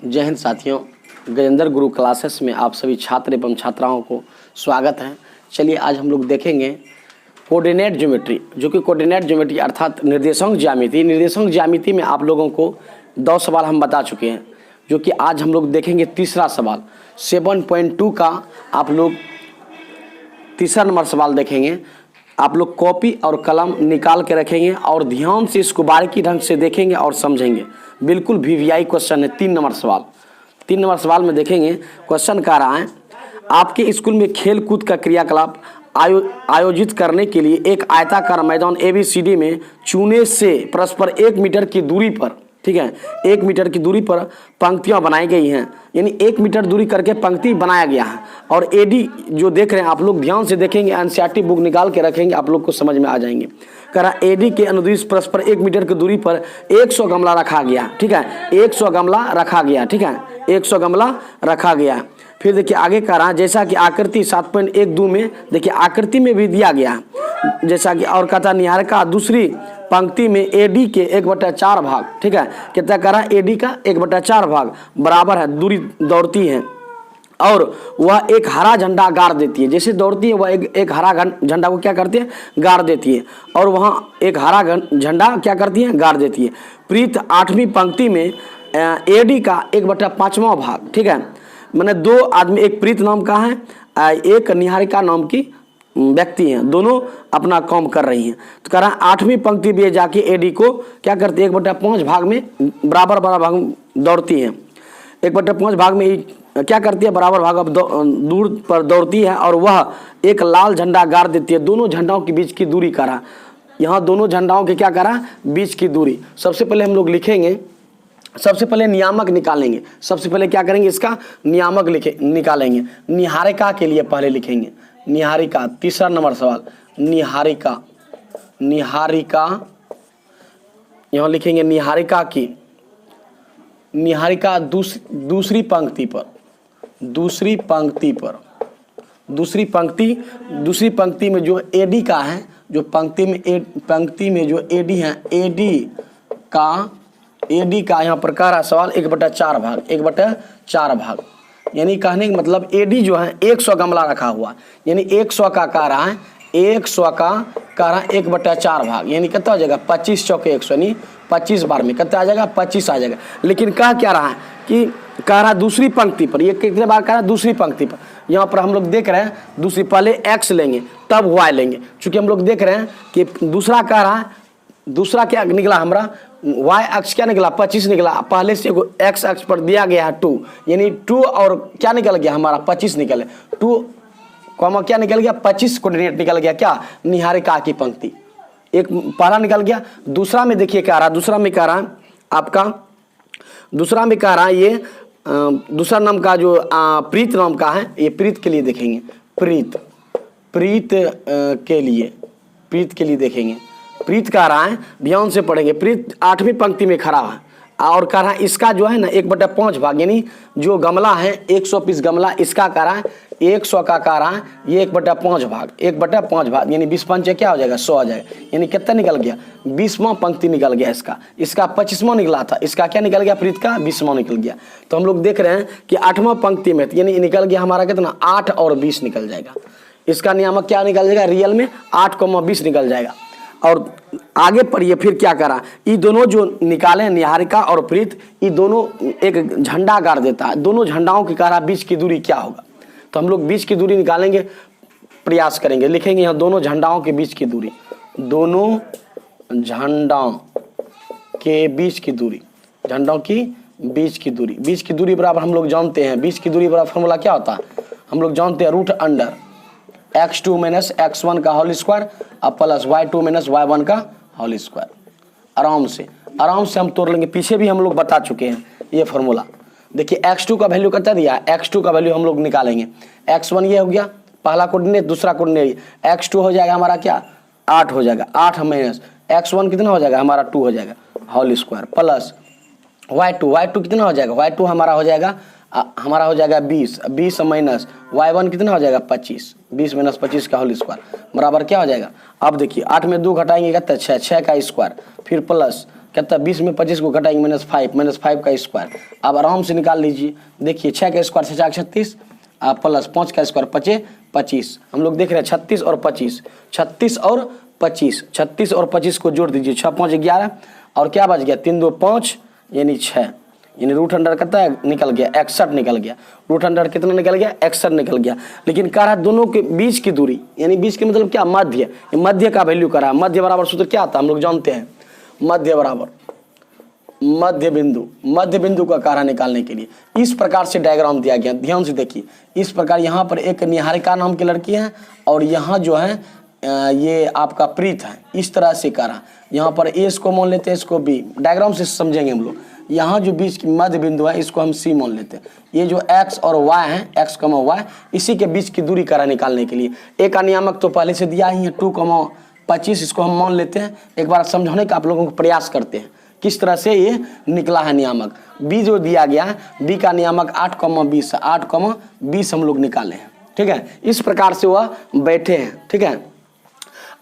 जय हिंद साथियों, गजेंद्र गुरु क्लासेस में आप सभी छात्र एवं छात्राओं को स्वागत है। चलिए आज हम लोग देखेंगे कोऑर्डिनेट ज्योमेट्री, जो कि कोऑर्डिनेट ज्योमेट्री अर्थात निर्देशांक ज्यामिति। निर्देशांक ज्यामिति में आप लोगों को 2 सवाल हम बता चुके हैं, जो कि आज हम लोग देखेंगे तीसरा सवाल 7.2 का। आप लोग तीसरा नंबर सवाल देखेंगे। आप लोग कॉपी और कलम निकाल के रखेंगे और ध्यान से इसको बारीकी ढंग से देखेंगे और समझेंगे। बिल्कुल वीवीआई क्वेश्चन है। 3 नंबर सवाल। 3 नंबर सवाल में देखेंगे, क्वेश्चन कह रहा है आपके स्कूल में खेल कूद का क्रियाकलाप आयोजित करने के लिए एक आयताकार मैदान ABCD में चूने से परस्पर 1 मीटर की दूरी पर, ठीक है, 1 मीटर की दूरी पर पंक्तियां बनाई गई हैं। यानी 1 मीटर दूरी करके पंक्ति बनाया गया है। और AD जो देख रहे हैं आप लोग ध्यान से देखेंगे, NCERT बुक निकाल के रखेंगे, आप लोग को समझ में आ जाएंगे। कह रहा AD के अनुदिश परस्पर 1 मीटर की दूरी पर 100 गमला रखा गया, ठीक है, 100 गमला रखा गया, ठीक है, 100 गमला रखा गया। फिर देखिए आगे कह रहा जैसा कि आकृति 7.12 में देखिए आकृति में भी दिया गया है, जैसा कि और कहता निहारिका दूसरी पंक्ति में AD के 1/4 भाग, ठीक है, कितना कह रहा AD का 1/4 भाग बराबर है दूरी दौड़ती है और वह एक हरा झंडा गाड़ देती है। जैसे दौड़ती है वह एक हरा झंडा को क्या करती है, गाड़ देती है। और वहाँ एक हरा झंडा क्या करती है, गाड़ देती है। प्रीत 8वीं पंक्ति में AD का 1/5वां भाग, ठीक है, मैंने 2 आदमी, एक प्रीत नाम का है, एक निहारिका नाम की व्यक्ति हैं, दोनों अपना काम कर रही हैं। तो कह रहा है 8वीं पंक्ति भी जाके AD को क्या करती है, 1/5 भाग में बराबर भाग में दौड़ती है। 1/5 भाग में क्या करती है, बराबर भाग अब दूर पर दौड़ती है और वह एक लाल झंडा गाड़ देती है। दोनों झंडाओं के बीच की दूरी करा, यहाँ दोनों झंडाओं के क्या करा, बीच की दूरी। सबसे पहले हम लोग लिखेंगे, सबसे पहले नियामक निकालेंगे। सबसे पहले क्या करेंगे, इसका नियामक निकालेंगे। निहारिका के लिए पहले लिखेंगे निहारिका। तीसरा नंबर सवाल निहारिका। निहारिका यहाँ लिखेंगे निहारिका की, निहारिका दूसरी पंक्ति पर, दूसरी पंक्ति में जो AD का है, जो पंक्ति में जो AD है, AD का यहाँ पर कह रहा सवाल 1/4 भाग, 1/4 भाग। यानी कहने का मतलब AD जो है 100 गमला रखा हुआ, यानी 100 का कह रहा है, 100 का कह रहा है 1/4 भाग, यानी कितना हो जाएगा, 25 चौके 100, यानी 25 बार में कितना आ जाएगा, 25 आ जाएगा। लेकिन कह क्या रहा है कि कह रहा दूसरी पंक्ति पर, ये कितने बार कह रहा है, दूसरी पंक्ति पर। यहाँ पर हम लोग देख रहे हैं दूसरी, पहले X लेंगे तब Y लेंगे, चूँकि हम लोग देख रहे हैं कि दूसरा कह रहा है, दूसरा क्या निकला हमारा, Y अक्ष क्या निकला, 25 निकला। पहले से X अक्ष पर दिया गया है 2, यानी 2 और क्या निकल गया हमारा, 25 निकले। 2 कॉमा क्या निकल गया, 25 कोऑर्डिनेट निकल गया, क्या, निहारिका की पंक्ति। एक पहला निकल गया। दूसरा में देखिए क्या रहा, दूसरा में कह रहा है आपका, दूसरा में कह रहा है ये दूसरा नाम का जो प्रीत नाम का है, ये प्रीत के लिए देखेंगे, प्रीत के लिए देखेंगे। प्रीत कह रहा है, ध्यान से पढ़ेंगे, प्रीत 8वीं पंक्ति में खड़ा है और कह रहा है इसका जो है ना 1/5 भाग, यानी जो गमला है 100 पीस गमला, इसका कह रहा है 100 का कह रहा है ये 1/5 भाग, 1/5 भाग, यानी 20 पंचे क्या हो जाएगा, 100 आ जाएगा। यानी कितना निकल गया, 20वां पंक्ति निकल गया इसका 25वां निकला था, इसका क्या निकल गया, प्रीत का 20वां निकल गया। तो हम लोग देख रहे हैं कि 8वां पंक्ति में यानी निकल गया हमारा कितना, 8 और 20 निकल जाएगा। इसका नियामक क्या निकल जाएगा, रियल में 8,20 निकल जाएगा। और आगे पढ़िए फिर क्या करा, ये दोनों जो निकाले निहारिका और प्रीत, ये दोनों एक झंडा गाड़ देता है। दोनों झंडाओं की कह रहा बीच की दूरी क्या होगा, तो हम लोग बीच की दूरी निकालेंगे, प्रयास करेंगे। लिखेंगे यहाँ दोनों झंडाओं के बीच की दूरी, दोनों झंडाओं के बीच की दूरी, झंडाओं की बीच की दूरी। बीच की दूरी बराबर हम लोग जानते हैं, बीच की दूरी बराबर फॉर्मूला क्या होता है, हम लोग जानते हैं, √अंडर x2 - x1 का होल स्क्वायर अब प्लस y2 - y1 का होल स्क्वायर। आराम से हम तोड़ लेंगे, पीछे भी हम लोग बता चुके हैं ये फॉर्मूला। देखिए x2 का वैल्यू कितना दिया, x2 का वैल्यू हम लोग निकालेंगे। x1 ये हो गया पहला कोऑर्डिनेट, दूसरा कोऑर्डिनेट x2 हो जाएगा हमारा क्या, 8 हो जाएगा, 8 माइनस x1 कितना हो जाएगा हमारा 2 हो जाएगा होल स्क्वायर, प्लस y2 कितना हो जाएगा, y2 हमारा हो जाएगा 20 माइनस y1 कितना हो जाएगा 25, 20 - 25 का होल स्क्वायर बराबर क्या हो जाएगा। अब देखिए 8 में 2 घटाएंगे कितना, 6 का स्क्वायर, फिर प्लस कितना 20 में 25 को घटाएंगे -5 का स्क्वायर। अब आराम से निकाल लीजिए। देखिए 6 का स्क्वायर 6 36 प्लस 5 का स्क्वायर 25। हम लोग देख रहे हैं 36 और 25, 36 और 25, 36 और 25 को जोड़ दीजिए, 6 5 11 और क्या बच गया 3 2 5 यानी 6, यानी रूट अंडर कितना निकल गया 61 निकल गया। रूट अंडर कितना निकल गया 61 निकल गया। लेकिन कह रहा दोनों के बीच की दूरी, यानी बीच के मतलब क्या मध्य, मध्य का वैल्यू करा। मध्य बराबर सूत्र क्या आता है हम लोग जानते हैं, मध्य बराबर मध्य बिंदु का कारा निकालने के लिए इस प्रकार से डायग्राम दिया गया। ध्यान से देखिए, इस प्रकार यहाँ पर एक निहारिका नाम की लड़की है और यहाँ जो है ये आपका प्रीत है। इस तरह से करा, यहाँ पर ए इसको मान लेते हैं, इसको बी, डायग्राम से समझेंगे हम लोग। यहाँ जो बीच की मध्य बिंदु है इसको हम सी मान लेते हैं। ये जो x और y है, x, y, इसी के बीच की दूरी करा निकालने के लिए ए का नियामक तो पहले से दिया ही है 2,25, इसको हम मान लेते हैं। एक बार समझाने का आप लोगों को प्रयास करते हैं किस तरह से ये निकला है नियामक। बी जो दिया गया है, बी का नियामक 8,20 है, 8,20 हम लोग निकाले हैं। ठीक है, इस प्रकार से वह बैठे हैं। ठीक है,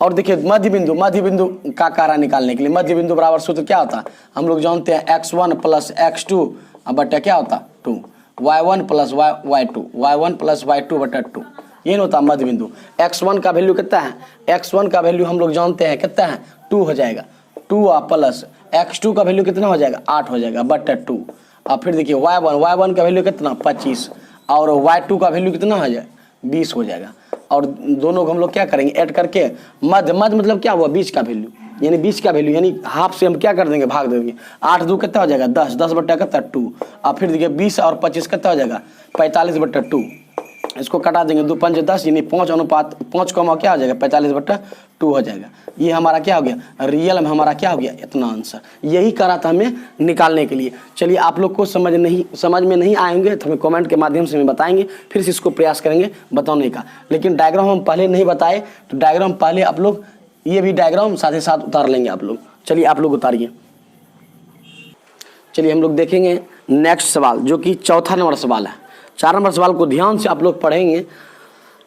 और देखिए मध्य बिंदु का कारा निकालने के लिए मध्य बिंदु बराबर सूत्र क्या होता है हम लोग जानते हैं, x1 प्लस x2 बटा क्या होता 2, y1 plus y2, y1 plus y2 बटा 2, ये होता है मध्य बिंदु। x1 का वैल्यू कितना है, x1 का वैल्यू हम लोग जानते हैं कितना है 2 हो जाएगा, 2 प्लस x2 का वैल्यू कितना हो जाएगा 8 हो जाएगा बटा 2। और फिर देखिए y1 का वैल्यू कितना 25 और y2 का वैल्यू कितना हो जाएगा 20 हो जाएगा। और दोनों को हम लोग क्या करेंगे ऐड करके मध्य मतलब क्या हुआ बीच का वैल्यू, यानी बीच का वैल्यू यानी हाफ से हम क्या कर देंगे भाग देंगे। 8 2 कितना हो जाएगा 10, 10 बट्टा कितना 2। और फिर देखिए 20 और 25 कितना हो जाएगा 45 बट्टा 2, इसको कटा देंगे 2 5 10 यानी 5 अनुपात 5 कमा क्या हो जाएगा 45 बट्टा 2 हो जाएगा। ये हमारा क्या हो गया रियल में हमारा क्या हो गया इतना आंसर। यही करा था हमें निकालने के लिए। चलिए आप लोग को समझ में नहीं आएंगे तो हमें कमेंट के माध्यम से हमें बताएंगे, फिर से इसको प्रयास करेंगे बताने का। लेकिन डायग्राम हम पहले नहीं बताए तो डायग्राम पहले आप लोग ये भी डायग्राम साथ ही साथ उतार लेंगे आप लोग। चलिए आप लोग उतारिए। चलिए हम लोग देखेंगे नेक्स्ट सवाल जो कि चौथा नंबर सवाल है। 4 नंबर सवाल को ध्यान से आप लोग पढ़ेंगे,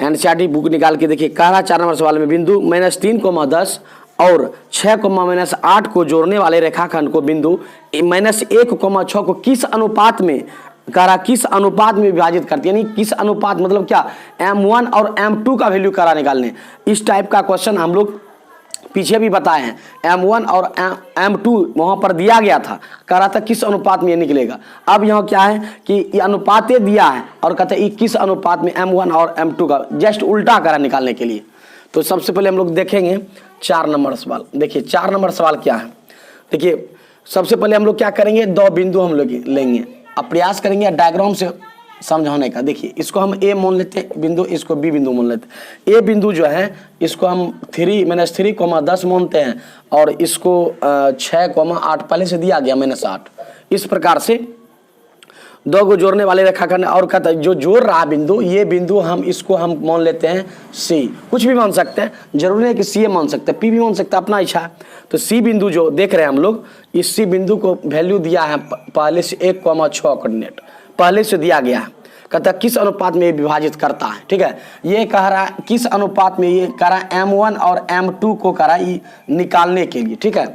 एनसीईआरटी बुक निकाल के देखिए। कह रहा 4 नंबर सवाल में बिंदु -3,10 और 6,-8 को जोड़ने वाले रेखाखंड को बिंदु -1,6 को किस अनुपात में कह रहा किस अनुपात में विभाजित करती है, यानी किस अनुपात मतलब क्या M1 और M2 का वैल्यू करा निकालने। इस टाइप का क्वेश्चन हम लोग पीछे भी बताए हैं। M1 और M2 वहाँ पर दिया गया था, कह रहा था किस अनुपात में ये निकलेगा। अब यहाँ क्या है कि ये अनुपातें दिया है और कहते हैं किस अनुपात में M1 और M2 का जस्ट उल्टा करा निकालने के लिए। तो सबसे पहले हम लोग देखेंगे 4 नंबर सवाल। देखिए 4 नंबर सवाल क्या है। देखिए सबसे पहले हम लोग क्या करेंगे 2 बिंदु हम लोग लेंगे, अब प्रयास करेंगे डायग्राम से समझाने का। देखिए इसको हम ए मान लेते हैं बिंदु, इसको बी बिंदु मान लेते हैं। ए बिंदु जो है इसको हम 3-3,10 मानते हैं और इसको 6,8 पहले से दिया गया -8। इस प्रकार से 2 को जोड़ने वाले रेखाखंड और कहता है जो जोड़ रहा बिंदु, ये बिंदु हम इसको हम मान लेते हैं सी। कुछ भी मान सकते हैं, जरूरी है कि सी मान सकते हैं, पी भी मान सकते हैं, अपना इच्छा है। तो सी बिंदु जो देख रहे हैं हम लोग, इस सी बिंदु को वैल्यू दिया है पहले से 1,6 कोऑर्डिनेट पहले से दिया गया है। कहता है किस अनुपात में ये विभाजित करता है। ठीक है, ये कह रहा है किस अनुपात में ये कह रहा है M1 और M2 को कह रहा है निकालने के लिए। ठीक है,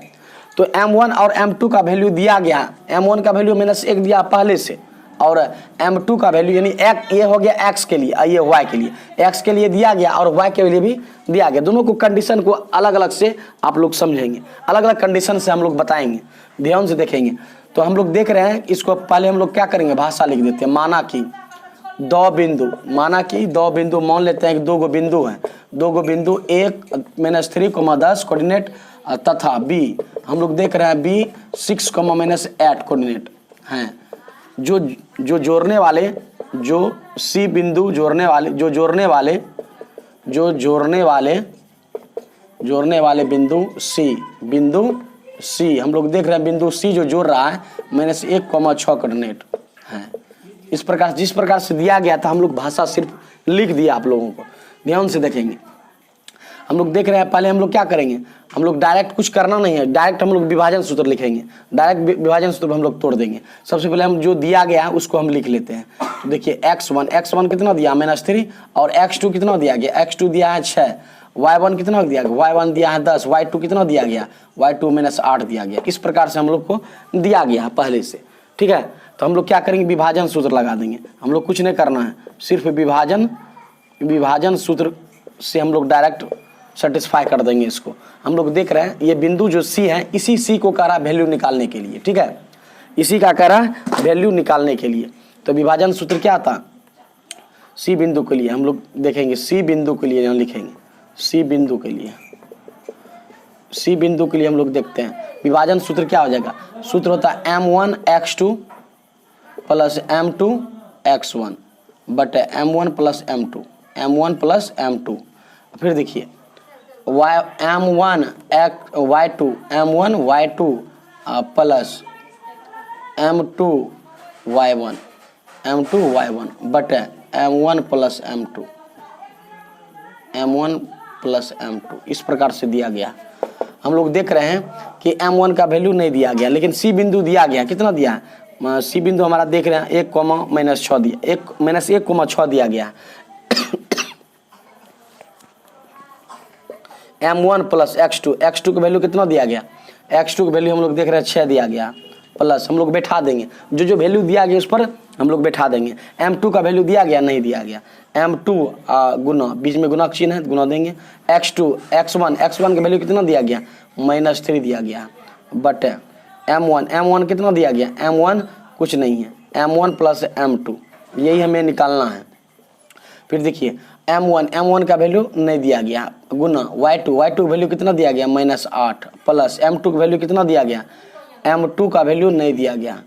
तो M1 और M2 का वैल्यू दिया गया, M1 का वैल्यू -1 दिया पहले से और M2 का वैल्यू यानी ये हो गया x के लिए, ये y के लिए, x के लिए दिया गया और y के लिए भी दिया गया। दोनों को कंडीशन को अलग अलग से आप लोग समझेंगे, अलग अलग कंडीशन से हम लोग बताएंगे, ध्यान से देखेंगे। तो हम लोग देख रहे हैं इसको पहले हम लोग क्या करेंगे भाषा लिख देते हैं। माना कि 2 बिंदु मान लेते हैं कि 2 बिंदु हैं, 2 बिंदु 1 -3,10 कोऑर्डिनेट तथा b हम लोग देख रहे हैं b 6,-8 कोऑर्डिनेट हैं। जो जोड़ने वाले जो सी बिंदु जोड़ने वाले बिंदु सी हम लोग देख रहे हैं बिंदु सी जो जोड़ रहा है -1,6 कोऑर्डिनेट है। इस प्रकार जिस प्रकार से दिया गया था हम लोग भाषा सिर्फ लिख दिया आप लोगों को, ध्यान से देखेंगे। हम लोग देख रहे हैं पहले हम लोग क्या करेंगे, हम लोग डायरेक्ट कुछ करना नहीं है, डायरेक्ट हम लोग विभाजन सूत्र लिखेंगे, डायरेक्ट विभाजन सूत्र हम लोग तोड़ देंगे। सबसे पहले हम जो दिया गया है उसको हम लिख लेते हैं। तो देखिए x1 कितना दिया -3 और x2 कितना दिया गया, x2 दिया है 6 y1 कितना दिया गया, y1 दिया है 10, y2 कितना दिया गया, y2 माइनस 8 दिया गया। इस प्रकार से हम लोग को दिया गया पहले से, ठीक है। तो हम लोग क्या करेंगे, विभाजन सूत्र लगा देंगे। हम लोग कुछ नहीं करना है, सिर्फ विभाजन सूत्र से हम लोग डायरेक्ट सेटिस्फाई कर देंगे इसको। हम लोग देख रहे हैं ये बिंदु जो सी है, इसी सी को कह रहा है वैल्यू निकालने के लिए, ठीक है, इसी का कह रहा है वैल्यू निकालने के लिए। तो विभाजन सूत्र क्या था, सी बिंदु के लिए हम लोग देखेंगे, सी बिंदु के लिए यहाँ लिखेंगे, सी बिंदु के लिए, सी बिंदु के लिए हम लोग देखते हैं विभाजन सूत्र क्या हो जाएगा। सूत्र होता है m1 x2 plus m2 x1 बटे m1 plus m2, m1 plus m2। फिर देखिए m1 y2 m1 y2 plus m2 y1 बटे m1 plus m2, m1 plus m2। इस प्रकार से दिया गया। हम लोग देख रहे हैं कि m1 का वैल्यू नहीं दिया गया, लेकिन सी बिंदु दिया गया। कितना दिया है, सी बिंदु हमारा देख रहे हैं 1,-6 दिया, 1-1,6 दिया गया। m1 प्लस x2 का वैल्यू कितना दिया गया, x2 का वैल्यू हम लोग देख रहे हैं 6 दिया गया, प्लस हम लोग बैठा देंगे जो वैल्यू दिया गया उस पर हम लोग बैठा देंगे। m2 का वैल्यू दिया गया, नहीं दिया गया, m2 गुना, बीच में गुना चिन्ह है, गुना देंगे। x1 का वैल्यू कितना दिया गया, -3 दिया गया, बट m1 कितना दिया गया, m1 कुछ नहीं है, m1 प्लस m2, यही हमें निकालना है। फिर देखिए m1 का वैल्यू नहीं दिया गया, गुना y2 का वैल्यू कितना दिया गया, -8, प्लस m2 का वैल्यू कितना दिया गया, m2 का वैल्यू नहीं दिया गया।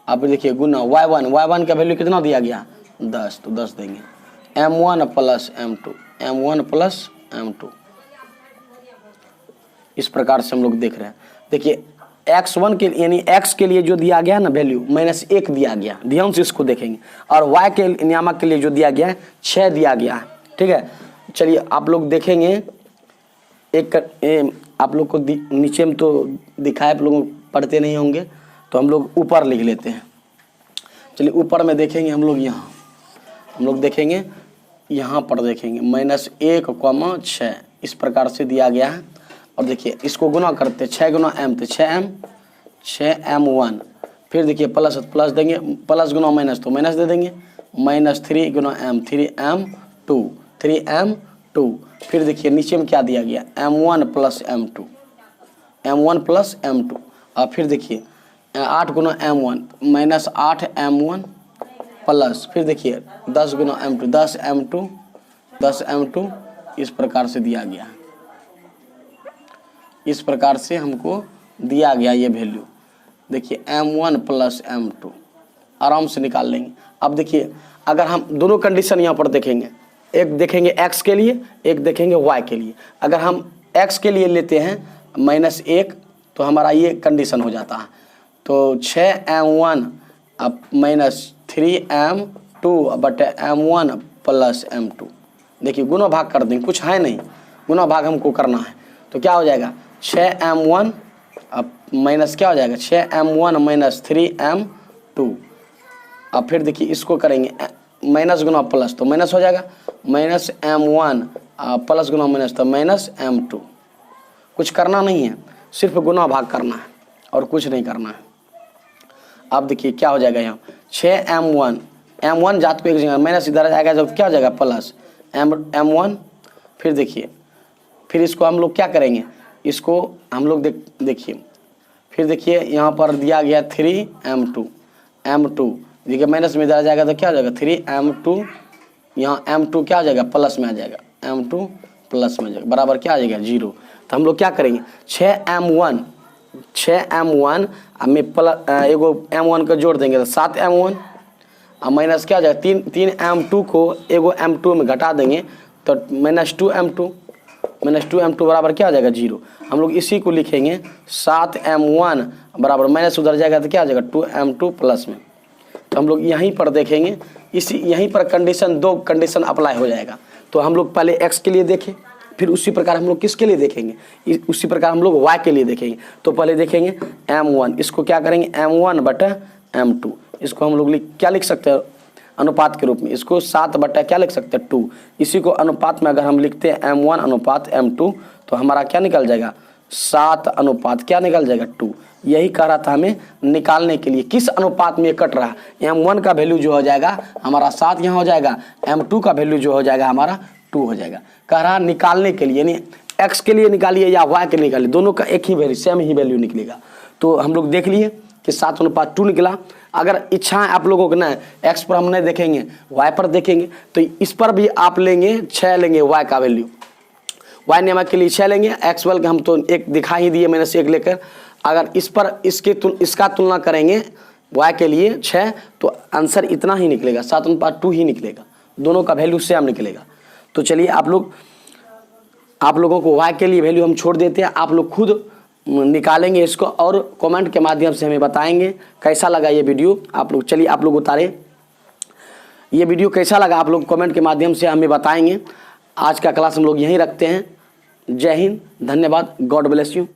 अब देखिए गुना y1 का वैल्यू कितना दिया गया, 10, तो 10 देंगे। m1 प्लस m2, इस प्रकार से हम लोग देख रहे हैं। देखिए x1 के यानी x के लिए जो दिया गया ना वैल्यू -1 दिया गया, ध्यान से इसको देखेंगे, और y के नियामक के लिए जो दिया गया है 6 दिया गया है, ठीक है। चलिए आप लोग देखेंगे, आप लोग को नीचे में तो दिखाए, आप लोग पढ़ते नहीं होंगे, तो हम लोग ऊपर लिख लेते हैं। चलिए ऊपर में देखेंगे हम लोग, यहाँ हम लोग देखेंगे, यहाँ पर देखेंगे -1,6 इस प्रकार से दिया गया है। और देखिए इसको गुना करते, 6 गुना m, तो 6m1। फिर देखिए प्लस देंगे, प्लस गुना माइनस तो माइनस दे देंगे, -3 गुना m, 3m2। फिर देखिए नीचे में क्या दिया गया, m1 प्लस m2। और फिर देखिए 8 गुना m1, -8m1 प्लस, फिर देखिए 10 गुना m2, 10m2, इस प्रकार से दिया गया। इस प्रकार से हमको दिया गया ये वैल्यू। देखिए m1 प्लस m2 आराम से निकाल लेंगे। अब देखिए अगर हम दोनों कंडीशन यहाँ पर देखेंगे, एक देखेंगे x के लिए, एक देखेंगे y के लिए। अगर हम x के लिए लेते हैं -1, तो हमारा ये कंडीशन हो जाता है, तो 6m1 अब -3m2 बटे m1 प्लस m2। देखिए गुना भाग कर देंगे, कुछ है नहीं, गुना भाग हमको करना है। तो क्या हो जाएगा, 6m1 अब माइनस क्या हो जाएगा, 6m1 -3m2। अब फिर देखिए इसको करेंगे माइनस गुना प्लस, तो माइनस हो जाएगा, -m1 प्लस गुना माइनस, तो -m2। कुछ करना नहीं है, सिर्फ गुना भाग करना है और कुछ नहीं करना है। अब देखिए क्या हो जाएगा, यहाँ 6m1 जात को एक जगह माइनस इधर जाएगा, जब क्या हो जाएगा प्लस m1। फिर देखिए, फिर इसको हम लोग क्या करेंगे, इसको हम लोग देखिए, फिर देखिए यहाँ पर दिया गया 3m2, देखिए माइनस में इधर जाएगा तो क्या हो जाएगा 3m2, यहाँ m2 क्या हो जाएगा प्लस में आ जाएगा, m2 प्लस में आ जाएगा, बराबर क्या आ जाएगा 0। तो हम लोग क्या करेंगे, 6m1 में एगो m1 को जोड़ देंगे तो 7m1, और माइनस क्या हो जाएगा 3m2 को एगो m2 में घटा देंगे तो -2m2 बराबर क्या आ जाएगा 0। हम लोग इसी को लिखेंगे 7m1 बराबर माइनस उधर जाएगा तो क्या आ जाएगा 2m2 प्लस में। तो हम लोग यहीं पर देखेंगे, यहीं पर दो कंडीशन अप्लाई हो जाएगा। तो हम लोग पहले x के लिए देखें, फिर उसी प्रकार हम लोग किसके लिए देखेंगे, उसी प्रकार हम लोग y के लिए देखेंगे। तो पहले देखेंगे m1, इसको क्या करेंगे m1 बटा m2, इसको हम लोग क्या लिख सकते हैं, अनुपात के रूप में। इसको 7 बटा क्या लिख सकते हैं 2। इसी को अनुपात में अगर हम लिखते हैं m1 अनुपात m2 तो हमारा क्या निकल जाएगा 7 अनुपात क्या निकल जाएगा 2। यही कह रहा था हमें निकालने के लिए किस अनुपात में ये कट रहा है। m1 का वैल्यू जो हो जाएगा हमारा 7 यहाँ हो जाएगा, m2 का वैल्यू जो हो जाएगा हमारा 2 हो जाएगा। कह रहा निकालने के लिए यानी x के लिए निकालिए या y के लिए निकालिए, दोनों का एक ही वैल्यू सेम ही वैल्यू निकलेगा। तो हम लोग देख लिए कि 7 अनुपात 2 निकला। अगर इच्छा है आप लोगों को ना x पर हम नहीं देखेंगे y पर देखेंगे तो इस पर भी आप लेंगे 6 लेंगे y का वैल्यू, y नियामक के लिए 6 लेंगे, x वाल के हम तो एक दिखा ही दिए मैंने से 1 लेकर। अगर इस पर इसका तुलना करेंगे y के लिए 6 तो आंसर इतना ही निकलेगा 7 अनुपात 2 ही निकलेगा, दोनों का वैल्यू सेम निकलेगा। तो चलिए आप लोगों को y के लिए वैल्यू हम छोड़ देते हैं, आप लोग खुद निकालेंगे इसको और कमेंट के माध्यम से हमें बताएंगे कैसा लगा ये वीडियो। आप लोग चलिए आप लोग उतारे ये वीडियो कैसा लगा, आप लोग कमेंट के माध्यम से हमें बताएंगे। आज का क्लास हम लोग यहीं रखते हैं। जय हिंद, धन्यवाद, गॉड ब्लेस यू।